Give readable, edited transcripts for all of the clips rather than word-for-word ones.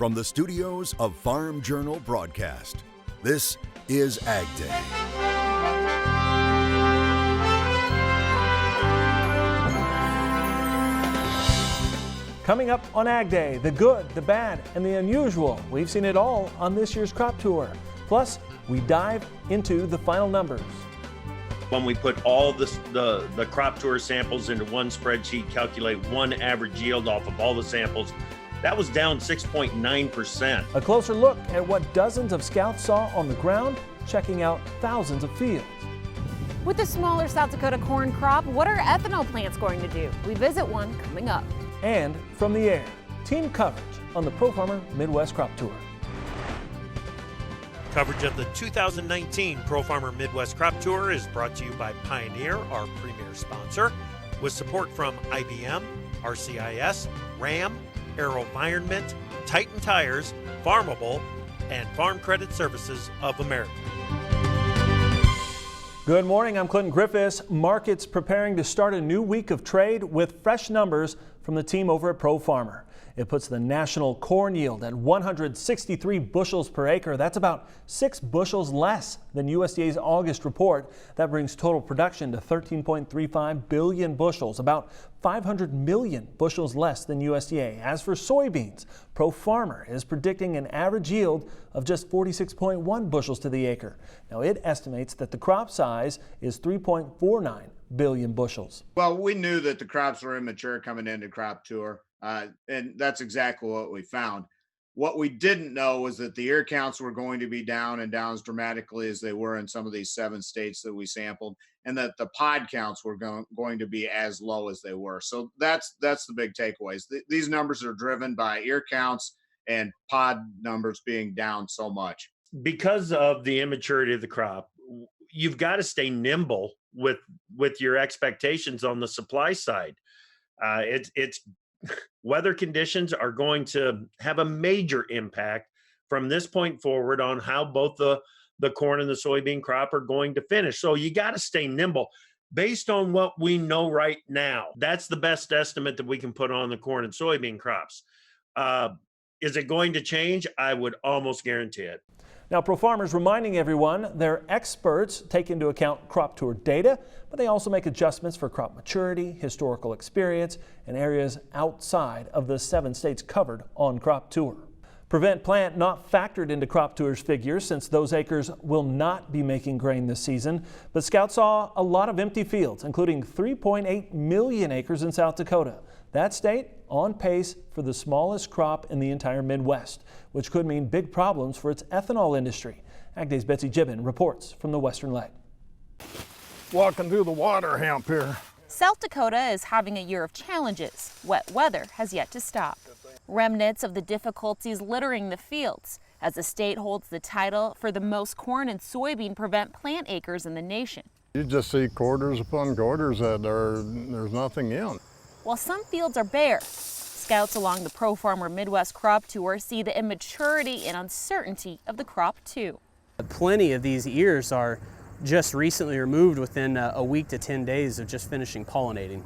from the studios of Farm Journal Broadcast, this is AgDay. Coming up on AgDay, the good, the bad, and the unusual. We've seen it all on this year's crop tour. Plus, we dive into the final numbers. When we put all the crop tour samples into one spreadsheet, calculate one average yield off of all the samples, that was down 6.9%. A closer look at what dozens of scouts saw on the ground, checking out thousands of fields. With the smaller South Dakota corn crop, what are ethanol plants going to do? We visit one coming up. And from the air, team coverage on the ProFarmer Midwest Crop Tour. Coverage of the 2019 ProFarmer Midwest Crop Tour is brought to you by Pioneer, our premier sponsor, with support from IBM, RCIS, RAM, AeroVironment, Titan Tires, Farmable, and Farm Credit Services of America. Good morning, I'm Clinton Griffiths. Markets preparing to start a new week of trade with fresh numbers from the team over at ProFarmer. It puts the national corn yield at 163 bushels per acre. That's about 6 bushels less than USDA's August report. That brings total production to 13.35 billion bushels, about 500 million bushels less than USDA. As for soybeans, ProFarmer is predicting an average yield of just 46.1 bushels to the acre. Now it estimates that the crop size is 3.49 billion bushels. Well, we knew that the crops were immature coming into crop tour. And that's exactly what we found. What we didn't know was that the ear counts were going to be down and down as dramatically as they were in some of these 7 states that we sampled, and that the pod counts were going to be as low as they were. So that's the big takeaways. These numbers are driven by ear counts and pod numbers being down so much. Because of the immaturity of the crop, you've got to stay nimble with your expectations on the supply side. It's weather conditions are going to have a major impact from this point forward on how both the corn and the soybean crop are going to finish. So you got to stay nimble based on what we know right now. That's the best estimate that we can put on the corn and soybean crops. Is it going to change? I would almost guarantee it. Now, ProFarmer's reminding everyone their experts take into account crop tour data, but they also make adjustments for crop maturity, historical experience, and areas outside of the 7 states covered on crop tour. Prevent plant not factored into crop tour's figures since those acres will not be making grain this season. But scouts saw a lot of empty fields, including 3.8 million acres in South Dakota. That state on pace for the smallest crop in the entire Midwest, which could mean big problems for its ethanol industry. AgDay's Betsy Gibbon reports from the Western Leg. Walking through the water hemp here. South Dakota is having a year of challenges. Wet weather has yet to stop. Remnants of the difficulties littering the fields as the state holds the title for the most corn and soybean prevent plant acres in the nation. You just see quarters upon quarters that there's nothing in. While some fields are bare, scouts along the ProFarmer Midwest Crop Tour see the immaturity and uncertainty of the crop too. Plenty of these ears are just recently removed within a week to 10 days of just finishing pollinating,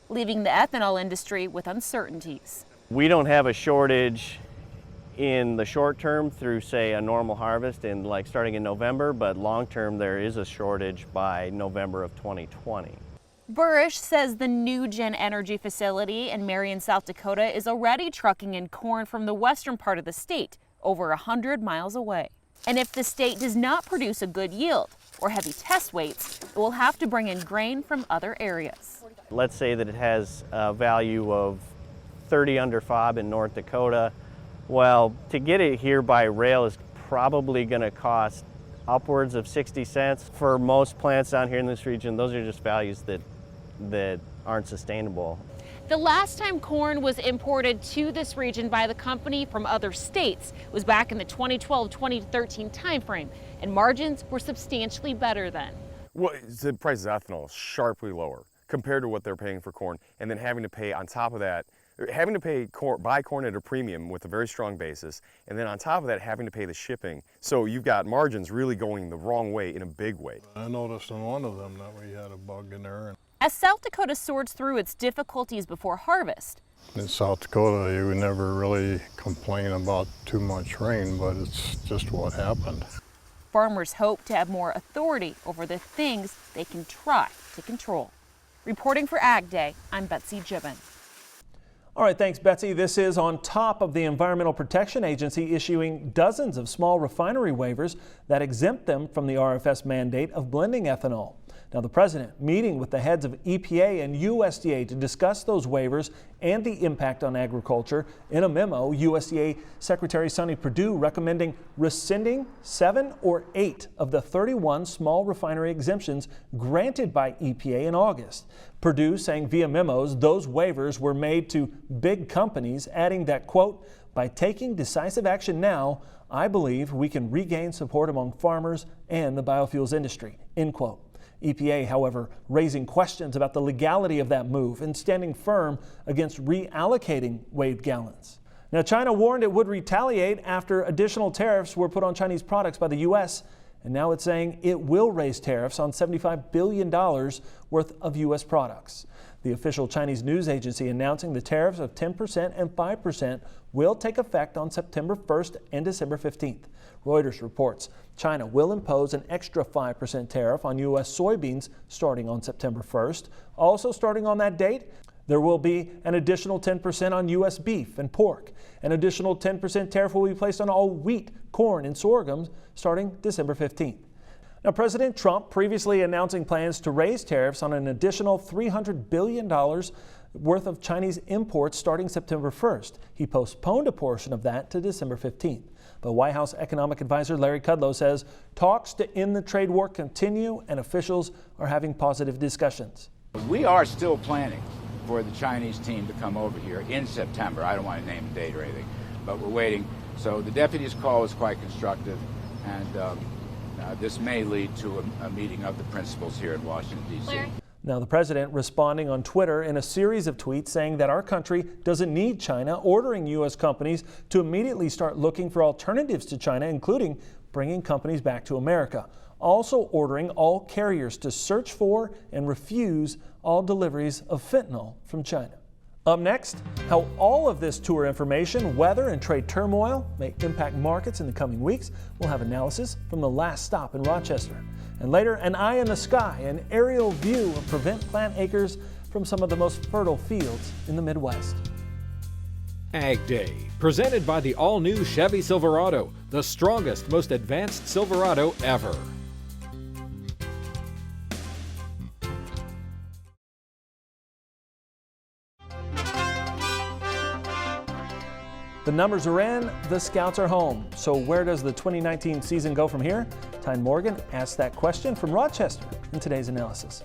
leaving the ethanol industry with uncertainties. We don't have a shortage in the short term through, say, a normal harvest and like starting in November, but long term there is a shortage by November of 2020. Burish says the new Gen Energy facility in Marion, South Dakota is already trucking in corn from the western part of the state, over 100 miles away. And if the state does not produce a good yield or heavy test weights, it will have to bring in grain from other areas. Let's say that it has a value of 30 under FOB in North Dakota. Well, to get it here by rail is probably going to cost upwards of 60 cents. For most plants down here in this region, those are just values that aren't sustainable. The last time corn was imported to this region by the company from other states was back in the 2012-2013 timeframe, and margins were substantially better then. Well, the price of ethanol is sharply lower compared to what they're paying for corn, and then having to pay on top of that, buy corn at a premium with a very strong basis, and then on top of that having to pay the shipping. So you've got margins really going the wrong way in a big way. I noticed in one of them that we had a bug in there. As South Dakota sorts through its difficulties before harvest, In South Dakota, you never really complain about too much rain, but it's just what happened. Farmers hope to have more authority over the things they can try to control. Reporting for AgDay, I'm Betsy Gibbon. All right, thanks, Betsy. This is on top of the Environmental Protection Agency issuing dozens of small refinery waivers that exempt them from the RFS mandate of blending ethanol. Now, the president meeting with the heads of EPA and USDA to discuss those waivers and the impact on agriculture. In a memo, USDA Secretary Sonny Perdue recommending rescinding 7 or 8 of the 31 small refinery exemptions granted by EPA in August. Perdue saying via memos those waivers were made to big companies, adding that, quote, by taking decisive action now, I believe we can regain support among farmers and the biofuels industry, end quote. EPA, however, raising questions about the legality of that move and standing firm against reallocating waived gallons. Now, China warned it would retaliate after additional tariffs were put on Chinese products by the U.S., and now it's saying it will raise tariffs on $75 billion worth of U.S. products. The official Chinese news agency announcing the tariffs of 10% and 5% will take effect on September 1st and December 15th. Reuters reports China will impose an extra 5% tariff on U.S. soybeans starting on September 1st. Also starting on that date, there will be an additional 10% on U.S. beef and pork. An additional 10% tariff will be placed on all wheat, corn, and sorghum starting December 15th. Now, President Trump previously announcing plans to raise tariffs on an additional $300 billion worth of Chinese imports starting September 1st. He postponed a portion of that to December 15th. But White House economic advisor Larry Kudlow says talks to end the trade war continue and officials are having positive discussions. We are still planning for the Chinese team to come over here in September. I don't want to name a date or anything, but we're waiting. So the deputy's call was quite constructive, and this may lead to a meeting of the principals here in Washington, D.C. Now, the president responding on Twitter in a series of tweets saying that our country doesn't need China, ordering U.S. companies to immediately start looking for alternatives to China, including bringing companies back to America. Also ordering all carriers to search for and refuse all deliveries of fentanyl from China. Up next, how all of this tour information, weather, and trade turmoil may impact markets in the coming weeks. We'll have analysis from the last stop in Rochester. And later, an eye in the sky, an aerial view of prevent plant acres from some of the most fertile fields in the Midwest. AgDay, presented by the all-new Chevy Silverado, the strongest, most advanced Silverado ever. The numbers are in, the scouts are home. So where does the 2019 season go from here? Tyne Morgan asked that question from Rochester in today's analysis.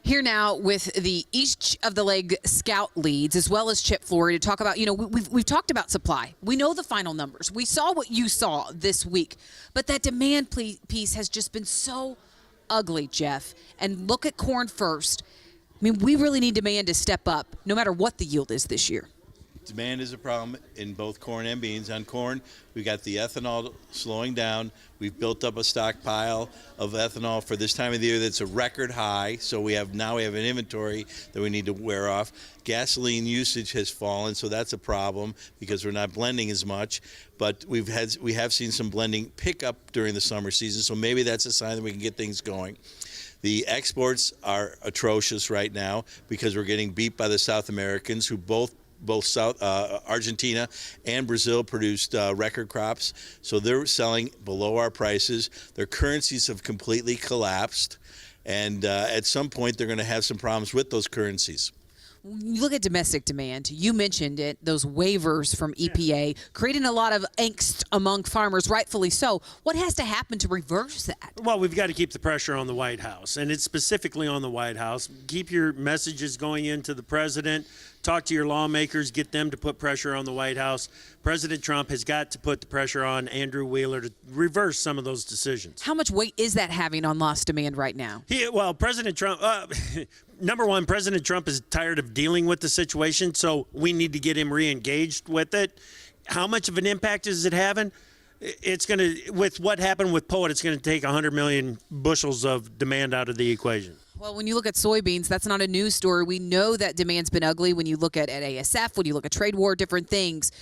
Here now with each of the leg scout leads, as well as Chip Flory, to talk about, we've talked about supply. We know the final numbers. We saw what you saw this week. But that demand piece has just been so ugly, Jeff. And look at corn first. I mean, we really need demand to step up, no matter what the yield is this year. Demand is a problem in both corn and beans. On corn, we got the ethanol slowing down. We've built up a stockpile of ethanol for this time of the year that's a record high. So we have an inventory that we need to wear off. Gasoline usage has fallen, so that's a problem because we're not blending as much. But we have seen some blending pick up during the summer season, so maybe that's a sign that we can get things going. The exports are atrocious right now because we're getting beat by the South Americans, who both Argentina and Brazil produced record crops, so they're selling below our prices. Their currencies have completely collapsed, and at some point they're going to have some problems with those currencies. You look at domestic demand, you mentioned it, those waivers from EPA, creating a lot of angst among farmers, rightfully so. What has to happen to reverse that? Well, we've got to keep the pressure on the White House, and it's specifically on the White House. Keep your messages going into the president. Talk to your lawmakers, get them to put pressure on the White House. President Trump has got to put the pressure on Andrew Wheeler to reverse some of those decisions. How much weight is that having on lost demand right now? President Trump, number one, President Trump is tired of dealing with the situation, so we need to get him re-engaged with it. How much of an impact is it having? It's going to, with what happened with Poet, it's going to take 100 million bushels of demand out of the equation. Well, when you look at soybeans, that's not a news story. We know that demand's been ugly when you look at ASF, when you look at trade war, different things.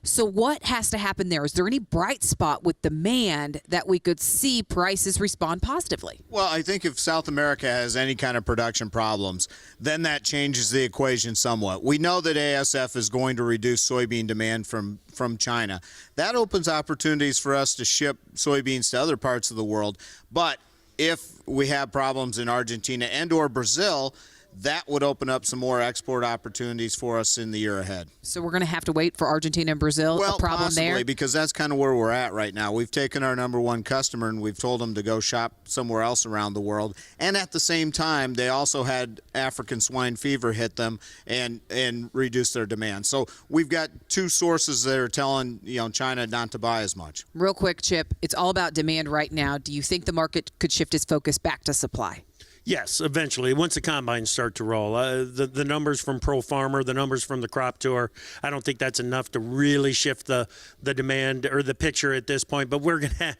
So what has to happen there? Is there any bright spot with demand that we could see prices respond positively? Well, I think if South America has any kind of production problems, then that changes the equation somewhat. We know that ASF is going to reduce soybean demand from China. That opens opportunities for us to ship soybeans to other parts of the world. But if we have problems in Argentina and or Brazil, that would open up some more export opportunities for us in the year ahead. So we're going to have to wait for Argentina and Brazil. Well, a problem possibly, there? because that's kind of where we're at right now. We've taken our number one customer and we've told them to go shop somewhere else around the world. And at the same time, they also had African swine fever hit them and reduce their demand. So we've got two sources that are telling China not to buy as much. Real quick, Chip, it's all about demand right now. Do you think the market could shift its focus back to supply? Yes, eventually, once the combines start to roll. The numbers from ProFarmer, the numbers from the crop tour, I don't think that's enough to really shift the demand or the picture at this point. But we're gonna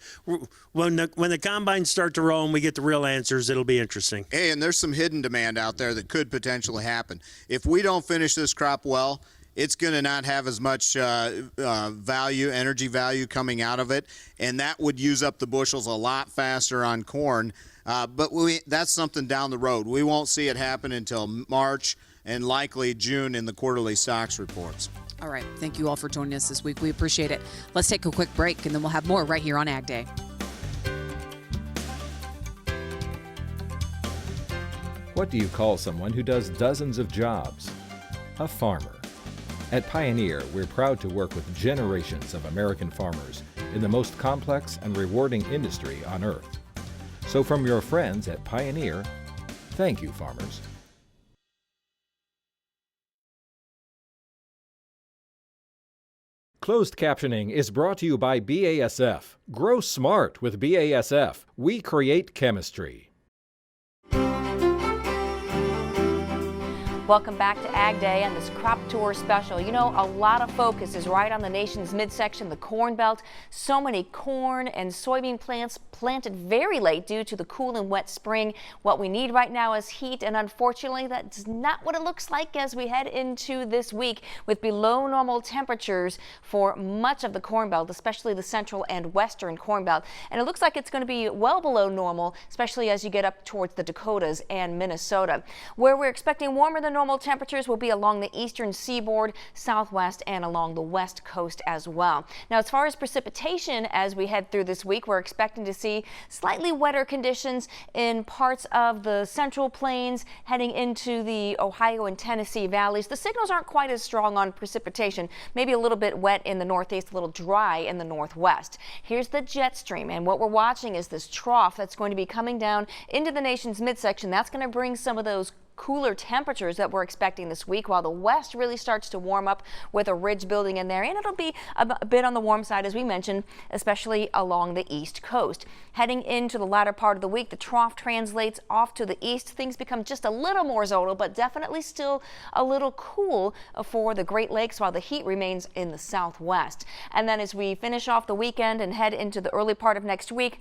when the combines start to roll and we get the real answers, it'll be interesting. Hey, and there's some hidden demand out there that could potentially happen. If we don't finish this crop well, it's going to not have as much energy value coming out of it, and that would use up the bushels a lot faster on corn. But that's something down the road. We won't see it happen until March and likely June in the quarterly stocks reports. All right. Thank you all for joining us this week. We appreciate it. Let's take a quick break, and then we'll have more right here on Ag Day. What do you call someone who does dozens of jobs? A farmer. At Pioneer, we're proud to work with generations of American farmers in the most complex and rewarding industry on earth. So from your friends at Pioneer, thank you, farmers. Closed captioning is brought to you by BASF. Grow smart with BASF. We create chemistry. Welcome back to Ag Day and this crop tour special. You know, a lot of focus is right on the nation's midsection, the Corn Belt. So many corn and soybean plants planted very late due to the cool and wet spring. What we need right now is heat, and unfortunately that's not what it looks like as we head into this week with below normal temperatures for much of the Corn Belt, especially the central and western Corn Belt. And it looks like it's going to be well below normal, especially as you get up towards the Dakotas and Minnesota. Where we're expecting warmer than normal temperatures will be along the eastern seaboard, southwest, and along the west coast as well. Now, as far as precipitation, as we head through this week, we're expecting to see slightly wetter conditions in parts of the central plains heading into the Ohio and Tennessee valleys. The signals aren't quite as strong on precipitation, maybe a little bit wet in the northeast, a little dry in the northwest. Here's the jet stream, and what we're watching is this trough that's going to be coming down into the nation's midsection. That's going to bring some of those cooler temperatures that we're expecting this week, while the west really starts to warm up with a ridge building in there, and it'll be a bit on the warm side, as we mentioned, especially along the east coast. Heading into the latter part of the week, the trough translates off to the east. Things become just a little more zonal, but definitely still a little cool for the Great Lakes, while the heat remains in the southwest. And then as we finish off the weekend and head into the early part of next week,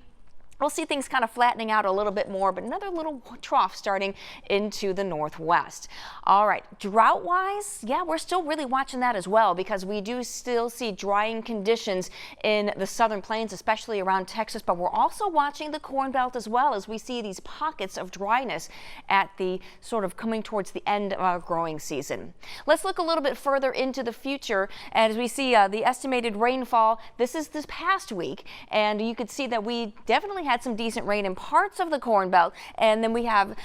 we'll see things kind of flattening out a little bit more, but another little trough starting into the northwest. All right, drought-wise, yeah, we're still really watching that as well, because we do still see drying conditions in the southern plains, especially around Texas, but we're also watching the Corn Belt as well, as we see these pockets of dryness at the sort of coming towards the end of our growing season. Let's look a little bit further into the future as we see the estimated rainfall. This is this past week, and you could see that we definitely had some decent rain in parts of the Corn Belt, and then we have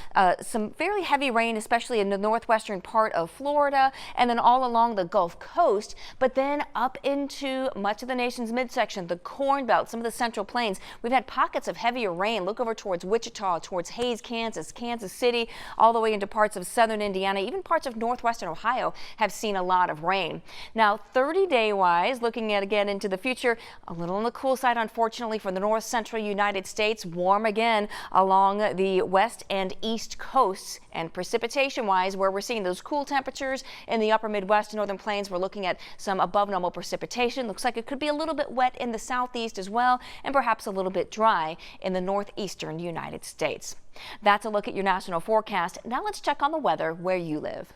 some fairly heavy rain, especially in the northwestern part of Florida, and then all along the Gulf Coast, but then up into much of the nation's midsection, the Corn Belt, some of the central plains. We've had pockets of heavier rain. Look over towards Wichita, towards Hays, Kansas, Kansas City, all the way into parts of southern Indiana, even parts of northwestern Ohio have seen a lot of rain. Now, 30-day wise, looking at again into the future, a little on the cool side, unfortunately, for the north central United States. States. Warm again along the west and east coasts, and precipitation-wise, where we're seeing those cool temperatures in the upper Midwest and northern plains, we're looking at some above normal precipitation. Looks like it could be a little bit wet in the southeast as well, and perhaps a little bit dry in the northeastern United States. That's a look at your national forecast. Now let's check on the weather where you live.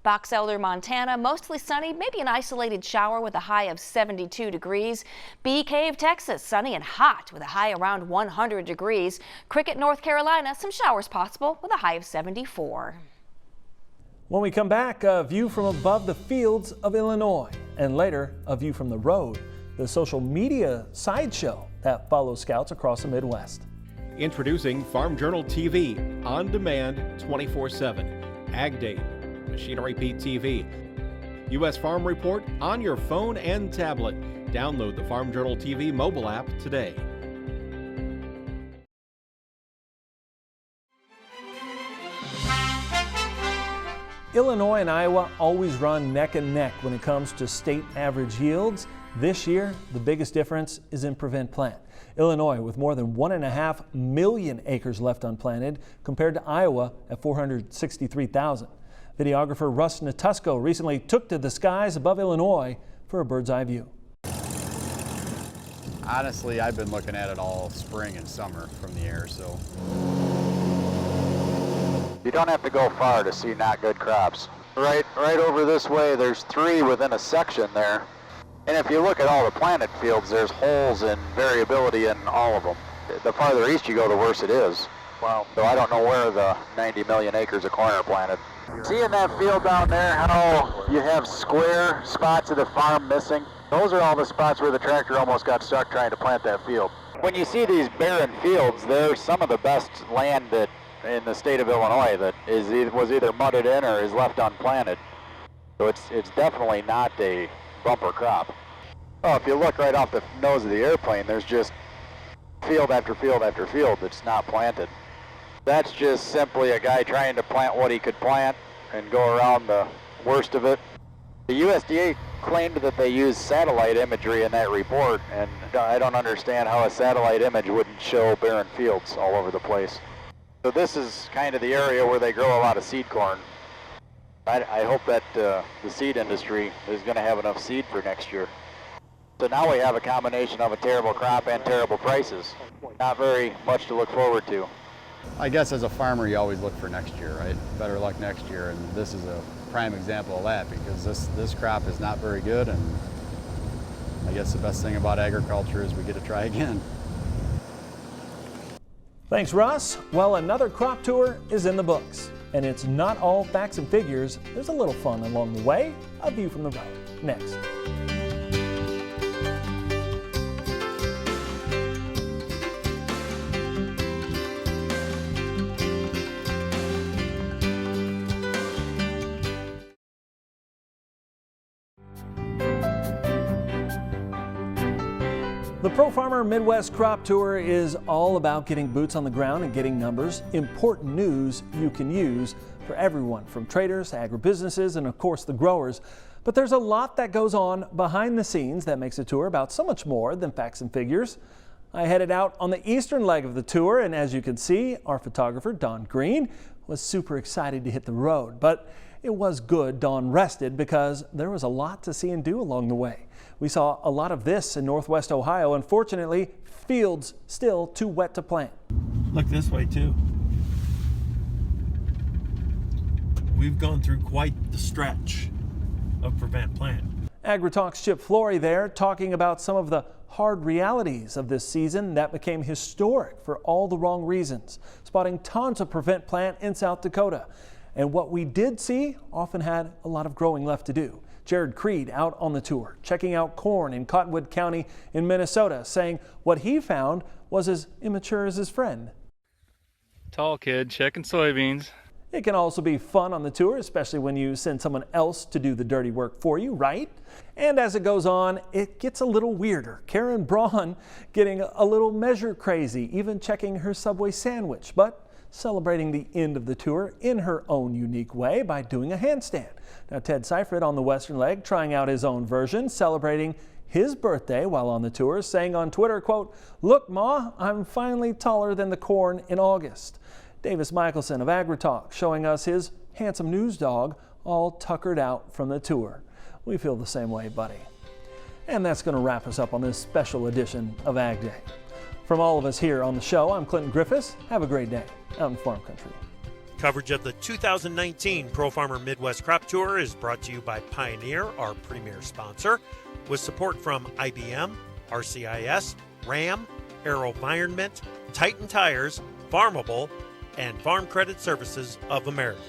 Box Elder, Montana, mostly sunny, maybe an isolated shower with a high of 72 degrees. Bee Cave, Texas, sunny and hot with a high around 100 degrees. Cricket, North Carolina, some showers possible with a high of 74. When we come back, a view from above the fields of Illinois, and later a view from the road, the social media sideshow that follows scouts across the Midwest. Introducing Farm Journal TV, on demand 24/7. AgDay, Machinery Pete TV. U.S. Farm Report on your phone and tablet. Download the Farm Journal TV mobile app today. Illinois and Iowa always run neck and neck when it comes to state average yields. This year, the biggest difference is in prevent plant. Illinois with more than 1.5 million acres left unplanted compared to Iowa at 463,000. Videographer Russ Natusco recently took to the skies above Illinois for a bird's eye view. Honestly, I've been looking at it all spring and summer from the air, so. You don't have to go far to see not good crops. Right over this way, there's 3 within a section there. And if you look at all the planted fields, there's holes and variability in all of them. The farther east you go, the worse it is. Wow. So I don't know where the 90 million acres of corn are planted. See in that field down there how you have square spots of the farm missing? Those are all the spots where the tractor almost got stuck trying to plant that field. When you see these barren fields, they're some of the best land that in the state of Illinois that was either mudded in or is left unplanted. So it's definitely not a bumper crop. Oh, if you look right off the nose of the airplane, there's just field after field after field that's not planted. That's just simply a guy trying to plant what he could plant and go around the worst of it. The USDA claimed that they used satellite imagery in that report, and I don't understand how a satellite image wouldn't show barren fields all over the place. So this is kind of the area where they grow a lot of seed corn. I hope that the seed industry is going to have enough seed for next year. So now we have a combination of a terrible crop and terrible prices. Not very much to look forward to. I guess as a farmer, you always look for next year, right? Better luck next year, and this is a prime example of that because this crop is not very good, and I guess the best thing about agriculture is we get to try again. Thanks, Russ. Well, another crop tour is in the books, and it's not all facts and figures. There's a little fun along the way. A view from the road. Next. The ProFarmer Midwest Crop Tour is all about getting boots on the ground and getting numbers, important news you can use for everyone from traders to agribusinesses and of course the growers. But there's a lot that goes on behind the scenes that makes a tour about so much more than facts and figures. I headed out on the eastern leg of the tour, and as you can see, our photographer Don Green was super excited to hit the road. But it was good Don rested because there was a lot to see and do along the way. We saw a lot of this in Northwest Ohio. Unfortunately, fields still too wet to plant. Look this way too. We've gone through quite the stretch of prevent plant. AgriTalk's Chip Flory there talking about some of the hard realities of this season that became historic for all the wrong reasons, spotting tons of prevent plant in South Dakota. And what we did see often had a lot of growing left to do. Jared Creed out on the tour, checking out corn in Cottonwood County in Minnesota, saying what he found was as immature as his friend. Tall kid checking soybeans. It can also be fun on the tour, especially when you send someone else to do the dirty work for you, right? And as it goes on, it gets a little weirder. Karen Braun getting a little measure crazy, even checking her Subway sandwich, but celebrating the end of the tour in her own unique way by doing a handstand. Now Ted Seifert on the western leg trying out his own version, celebrating his birthday while on the tour, saying on Twitter, quote, "Look, Ma, I'm finally taller than the corn in August." Davis Michelson of AgriTalk showing us his handsome news dog all tuckered out from the tour. We feel the same way, buddy. And that's going to wrap us up on this special edition of Ag Day. From all of us here on the show, I'm Clinton Griffiths. Have a great day out in farm country. Coverage of the 2019 ProFarmer Midwest Crop Tour is brought to you by Pioneer, our premier sponsor, with support from IBM, RCIS, RAM, AeroVironment, Titan Tires, Farmable, and Farm Credit Services of America.